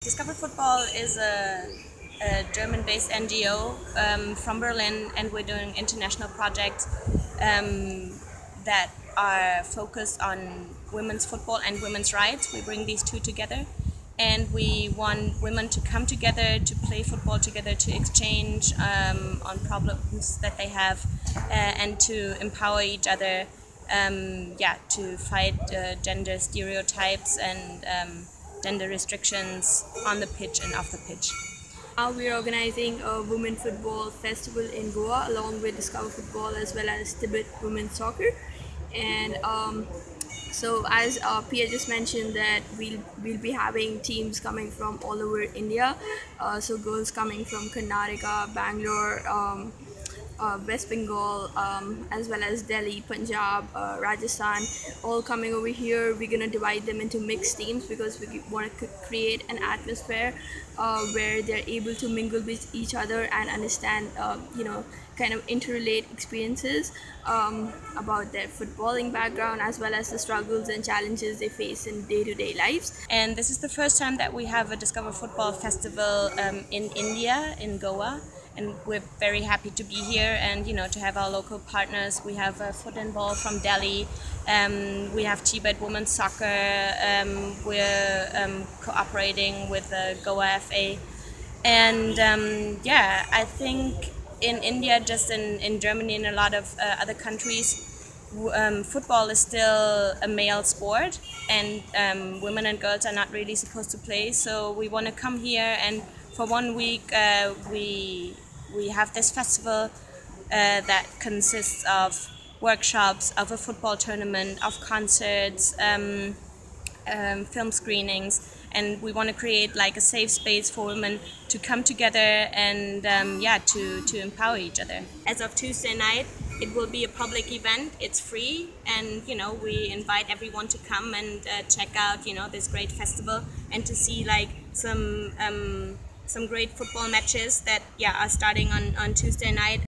Discover Football is a German-based NGO from Berlin, and we're doing international projects that are focused on women's football and women's rights. We bring these two together, and we want women to come together, to play football together, to exchange on problems that they have, and to empower each other, to fight gender stereotypes and gender restrictions on the pitch and off the pitch. Now we're organizing a women football festival in Goa along with Discover Football as well as Tibet women's soccer. And so as Pia just mentioned, that we'll be having teams coming from all over India. So girls coming from Karnataka, Bangalore, West Bengal, as well as Delhi, Punjab, Rajasthan, all coming over here. We're gonna divide them into mixed teams because we want to create an atmosphere where they're able to mingle with each other and understand, kind of interrelate experiences about their footballing background as well as the struggles and challenges they face in day-to-day lives. And this is the first time that we have a Discover Football Festival in India, in Goa. And we're very happy to be here and to have our local partners. We have Foot and Ball from Delhi, we have Tibet women's soccer, we're cooperating with the Goa FA, and I think in India, just in Germany and a lot of other countries, football is still a male sport, and women and girls are not really supposed to play. So we want to come here, and for 1 week we have this festival that consists of workshops, of a football tournament, of concerts, film screenings, and we want to create like a safe space for women to come together and to empower each other. As of Tuesday night, it will be a public event. It's free, and we invite everyone to come and check out this great festival, and to see like some great football matches that are starting on Tuesday night.